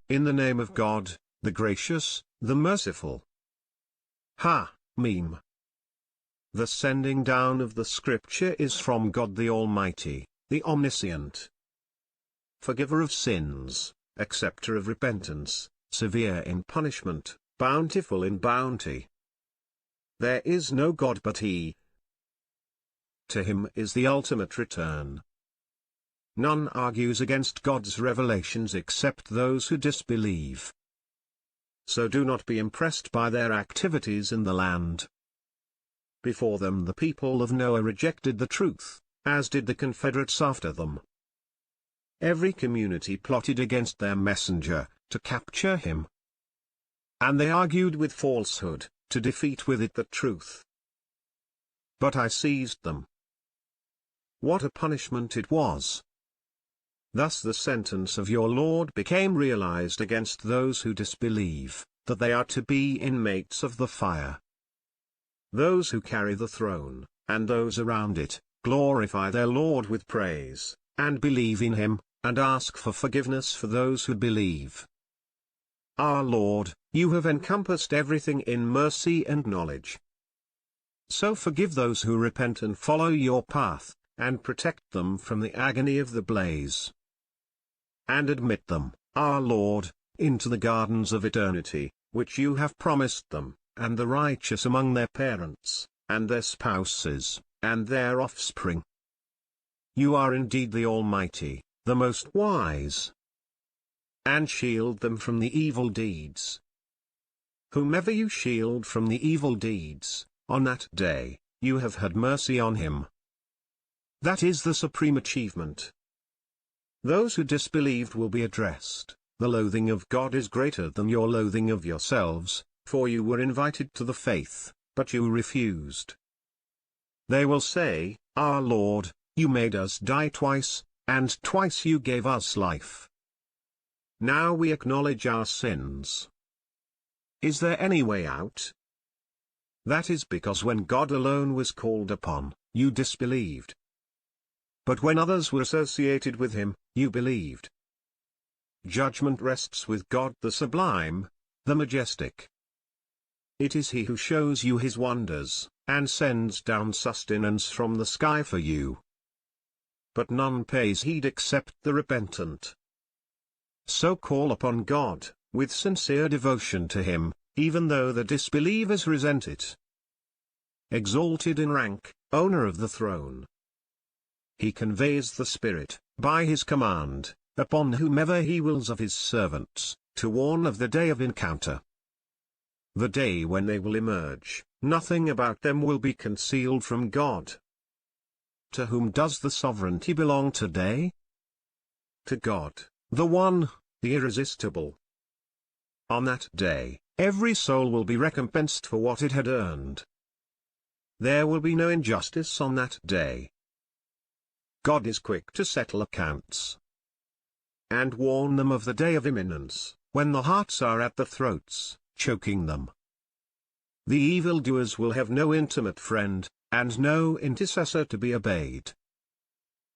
in the name of God, the Gracious, the Merciful. Meme. The sending down of the scripture is from God the Almighty, the Omniscient, forgiver of sins, acceptor of repentance, severe in punishment, bountiful in bounty. There is no God but He. To Him is the ultimate return. None argues against God's revelations except those who disbelieve. So do not be impressed by their activities in the land. Before them the people of Noah rejected the truth, as did the Confederates after them. Every community plotted against their messenger, to capture him. And they argued with falsehood, to defeat with it the truth. But I seized them. What a punishment it was! Thus the sentence of your Lord became realized against those who disbelieve, that they are to be inmates of the fire. Those who carry the throne, and those around it, glorify their Lord with praise, and believe in Him, and ask for forgiveness for those who believe. Our Lord, you have encompassed everything in mercy and knowledge. So forgive those who repent and follow your path, and protect them from the agony of the blaze. And admit them, our Lord, into the gardens of eternity, which you have promised them, and the righteous among their parents, and their spouses, and their offspring. You are indeed the Almighty, the Most Wise. And shield them from the evil deeds. Whomever you shield from the evil deeds, on that day, you have had mercy on him. That is the supreme achievement. Those who disbelieved will be addressed. The loathing of God is greater than your loathing of yourselves, for you were invited to the faith, but you refused. They will say, Our Lord, you made us die twice, and twice you gave us life. Now we acknowledge our sins. Is there any way out? That is because when God alone was called upon, you disbelieved. But when others were associated with Him, you believed. Judgment rests with God the Sublime, the Majestic. It is He who shows you His wonders, and sends down sustenance from the sky for you. But none pays heed except the repentant. So call upon God, with sincere devotion to Him, even though the disbelievers resent it. Exalted in rank, owner of the throne. He conveys the Spirit, by His command, upon whomever He wills of His servants, to warn of the day of encounter. The day when they will emerge, nothing about them will be concealed from God. To whom does the sovereignty belong today? To God, the One, the Irresistible. On that day, every soul will be recompensed for what it had earned. There will be no injustice on that day. God is quick to settle accounts, and warn them of the day of imminence, when the hearts are at the throats, choking them. The evildoers will have no intimate friend, and no intercessor to be obeyed.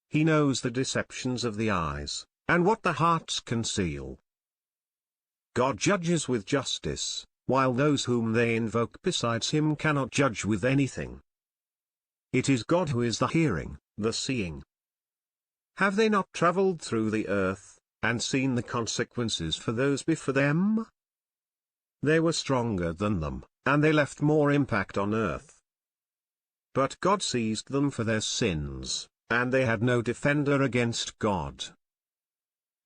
He knows the deceptions of the eyes, and what the hearts conceal. God judges with justice, while those whom they invoke besides Him cannot judge with anything. It is God who is the hearing, the seeing. Have they not traveled through the earth, and seen the consequences for those before them? They were stronger than them, and they left more impact on earth. But God seized them for their sins, and they had no defender against God.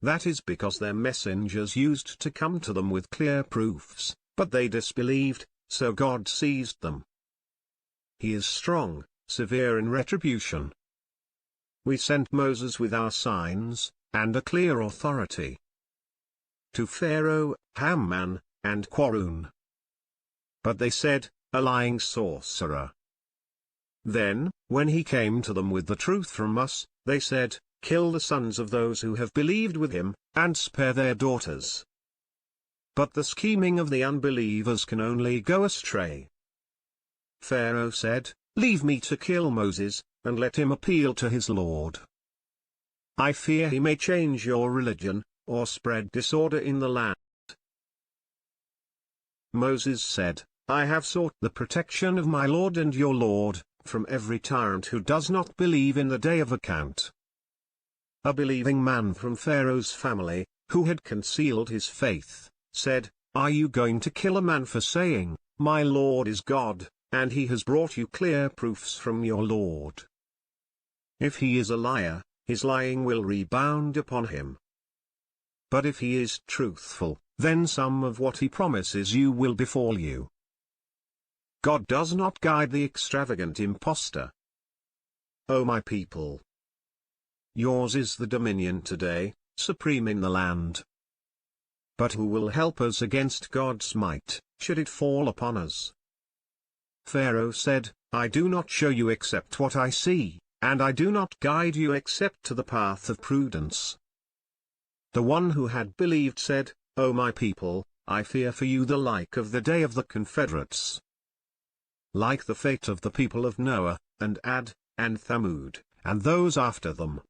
That is because their messengers used to come to them with clear proofs, but they disbelieved, so God seized them. He is strong, severe in retribution. We sent Moses with our signs, and a clear authority, to Pharaoh, Haman, and Qarun. But they said, a lying sorcerer. Then, when he came to them with the truth from us, they said, kill the sons of those who have believed with him, and spare their daughters. But the scheming of the unbelievers can only go astray. Pharaoh said, leave me to kill Moses, and let him appeal to his Lord. I fear he may change your religion, or spread disorder in the land. Moses said, I have sought the protection of my Lord and your Lord, from every tyrant who does not believe in the day of account. A believing man from Pharaoh's family, who had concealed his faith, said, Are you going to kill a man for saying, My Lord is God, and he has brought you clear proofs from your Lord? If he is a liar, his lying will rebound upon him. But if he is truthful, then some of what he promises you will befall you. God does not guide the extravagant impostor. O my people! Yours is the dominion today, supreme in the land. But who will help us against God's might, should it fall upon us? Pharaoh said, I do not show you except what I see, and I do not guide you except to the path of prudence. The one who had believed said, O my people, I fear for you the like of the day of the Confederates. Like the fate of the people of Noah, and Ad, and Thamud, and those after them.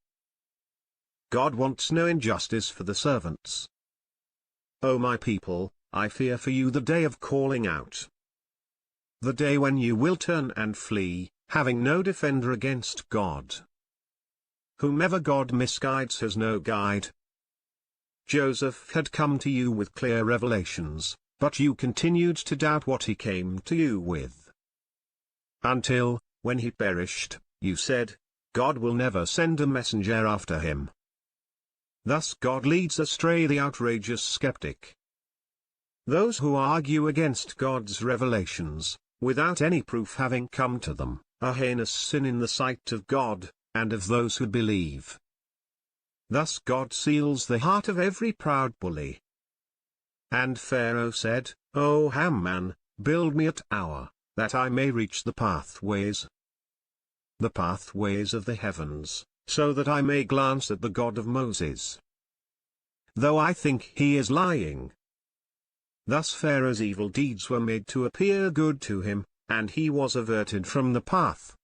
God wants no injustice for the servants. O my people, I fear for you the day of calling out. The day when you will turn and flee, having no defender against God. Whomever God misguides has no guide. Joseph had come to you with clear revelations, but you continued to doubt what he came to you with. Until, when he perished, you said, God will never send a messenger after him. Thus God leads astray the outrageous skeptic. Those who argue against God's revelations, without any proof having come to them, a heinous sin in the sight of God, and of those who believe. Thus God seals the heart of every proud bully. And Pharaoh said, O Haman, build me a tower, that I may reach the pathways. The pathways of the heavens, so that I may glance at the God of Moses. Though I think he is lying. Thus Pharaoh's evil deeds were made to appear good to him, and he was averted from the path.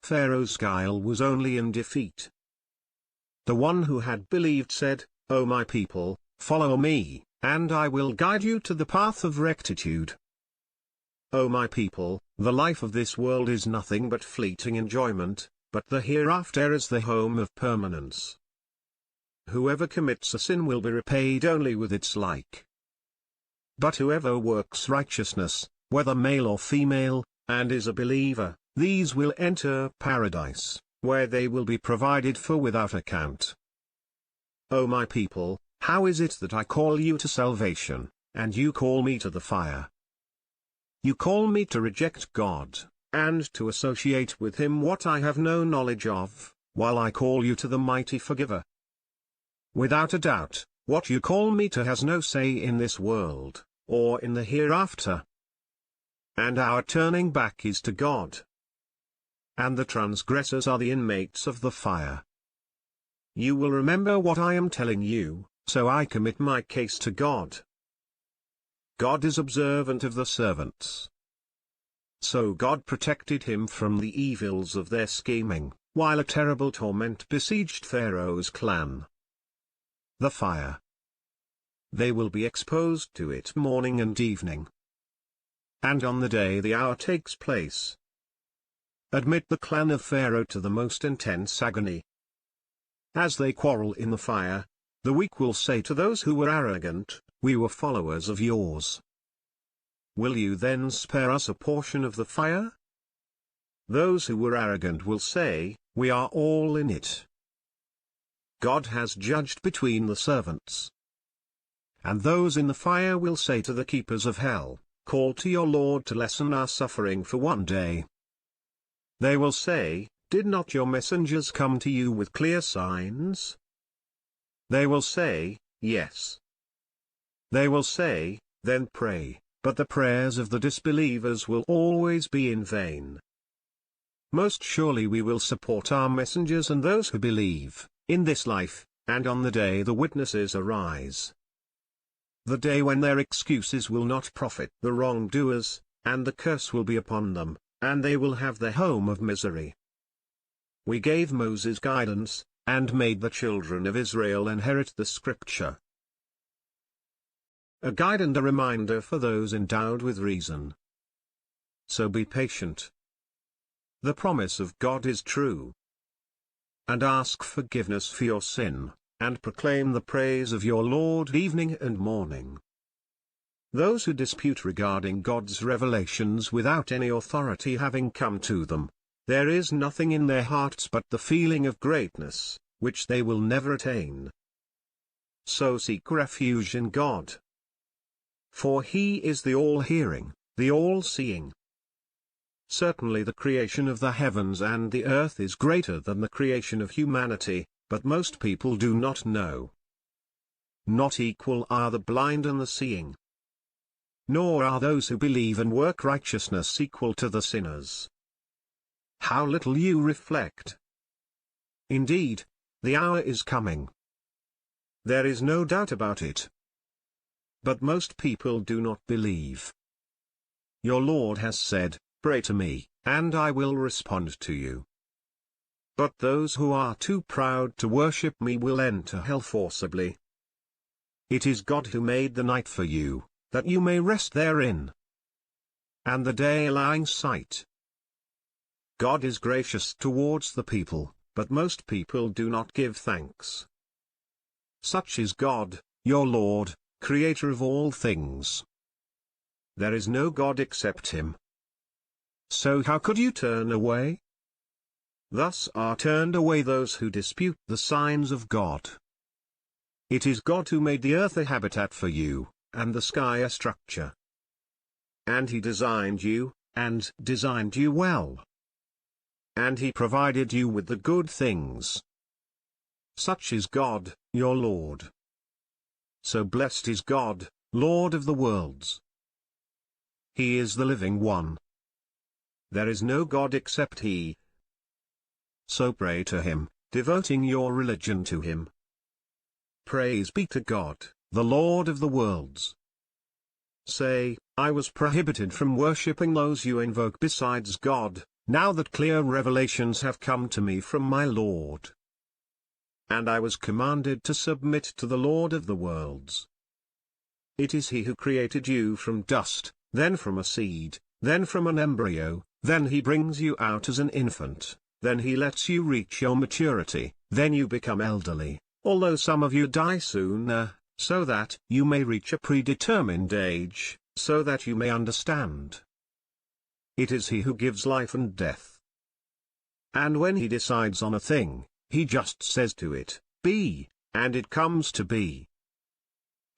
Pharaoh's guile was only in defeat. The one who had believed said, O my people, follow me, and I will guide you to the path of rectitude. O my people, the life of this world is nothing but fleeting enjoyment, but the hereafter is the home of permanence. Whoever commits a sin will be repaid only with its like. But whoever works righteousness, whether male or female, and is a believer, these will enter paradise, where they will be provided for without account. O my people, how is it that I call you to salvation, and you call me to the fire? You call me to reject God, and to associate with him what I have no knowledge of, while I call you to the mighty forgiver. Without a doubt, what you call me to has no say in this world, or in the hereafter. And our turning back is to God. And the transgressors are the inmates of the fire. You will remember what I am telling you, so I commit my case to God. God is observant of the servants. So God protected him from the evils of their scheming, while a terrible torment besieged Pharaoh's clan. The fire. They will be exposed to it morning and evening. And on the day the hour takes place, admit the clan of Pharaoh to the most intense agony. As they quarrel in the fire, the weak will say to those who were arrogant, we were followers of yours. Will you then spare us a portion of the fire? Those who were arrogant will say, we are all in it. God has judged between the servants. And those in the fire will say to the keepers of hell, call to your Lord to lessen our suffering for one day. They will say, did not your messengers come to you with clear signs? They will say, yes. They will say, then pray, but the prayers of the disbelievers will always be in vain. Most surely we will support our messengers and those who believe, in this life, and on the day the witnesses arise. The day when their excuses will not profit the wrongdoers, and the curse will be upon them, and they will have their home of misery. We gave Moses guidance, and made the children of Israel inherit the scripture. A guide and a reminder for those endowed with reason. So be patient. The promise of God is true. And ask forgiveness for your sin, and proclaim the praise of your Lord evening and morning. Those who dispute regarding God's revelations without any authority having come to them, there is nothing in their hearts but the feeling of greatness, which they will never attain. So seek refuge in God. For He is the all-hearing, the all-seeing. Certainly the creation of the heavens and the earth is greater than the creation of humanity, but most people do not know. Not equal are the blind and the seeing. Nor are those who believe and work righteousness equal to the sinners. How little you reflect. Indeed, the hour is coming. There is no doubt about it. But most people do not believe. Your Lord has said, "Pray to me, and I will respond to you." But those who are too proud to worship me will enter hell forcibly. It is God who made the night for you, that you may rest therein, and the day a lying sight. God is gracious towards the people, but most people do not give thanks. Such is God, your Lord, Creator of all things. There is no God except Him. So how could you turn away? Thus are turned away those who dispute the signs of God. It is God who made the earth a habitat for you, and the sky a structure. And He designed you, and designed you well. And He provided you with the good things. Such is God, your Lord. So blessed is God, Lord of the worlds. He is the living one. There is no God except He. So pray to Him, devoting your religion to Him. Praise be to God, the Lord of the worlds. Say, I was prohibited from worshipping those you invoke besides God, now that clear revelations have come to me from my Lord. And I was commanded to submit to the Lord of the worlds. It is He who created you from dust, then from a seed, then from an embryo, then He brings you out as an infant, then He lets you reach your maturity, then you become elderly, although some of you die sooner, so that you may reach a predetermined age, so that you may understand. It is He who gives life and death. And when He decides on a thing, He just says to it, be, and it comes to be.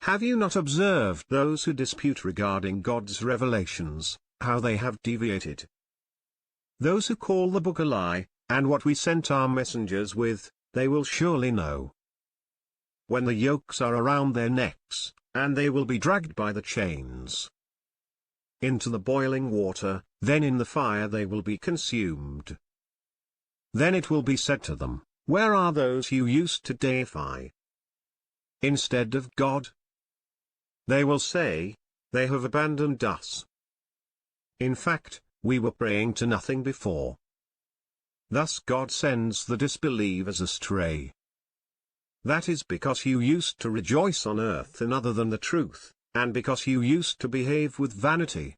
Have you not observed those who dispute regarding God's revelations, how they have deviated? Those who call the book a lie, and what we sent our messengers with, they will surely know. When the yokes are around their necks, and they will be dragged by the chains into the boiling water, then in the fire they will be consumed. Then it will be said to them, where are those you used to deify instead of God? They will say, they have abandoned us. In fact, we were praying to nothing before. Thus God sends the disbelievers astray. That is because you used to rejoice on earth in other than the truth, and because you used to behave with vanity.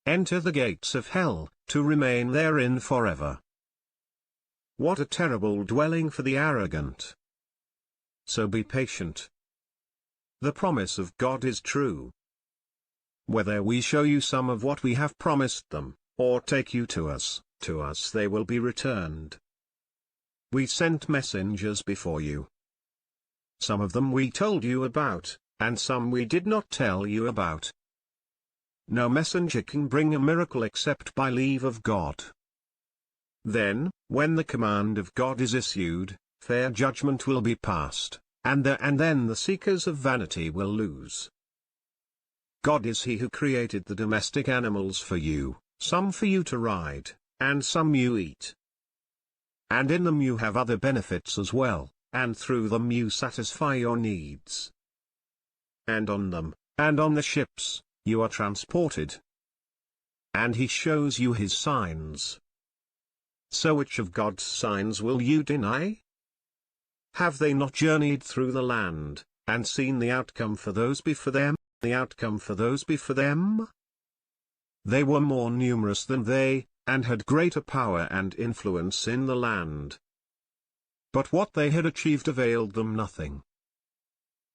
Enter the gates of hell, to remain therein forever. What a terrible dwelling for the arrogant. So be patient. The promise of God is true. Whether we show you some of what we have promised them, or take you to us they will be returned. We sent messengers before you. Some of them we told you about, and some we did not tell you about. No messenger can bring a miracle except by leave of God. Then, when the command of God is issued, fair judgment will be passed, and then the seekers of vanity will lose. God is He who created the domestic animals for you, some for you to ride, and some you eat. And in them you have other benefits as well, and through them you satisfy your needs. And on them, and on the ships, you are transported. And He shows you His signs. So which of God's signs will you deny? Have they not journeyed through the land, and seen the outcome for those before them, the outcome for those before them? They were more numerous than they, and had greater power and influence in the land. But what they had achieved availed them nothing.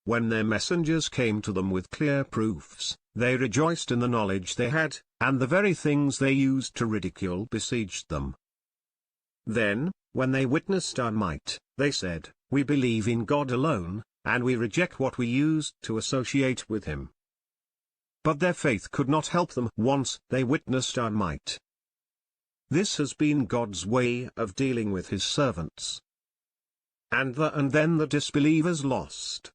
When their messengers came to them with clear proofs, they rejoiced in the knowledge they had, and the very things they used to ridicule besieged them. Then, when they witnessed our might, they said, "We believe in God alone, and we reject what we used to associate with him." But their faith could not help them once they witnessed our might. This has been God's way of dealing with his servants. And then the disbelievers lost.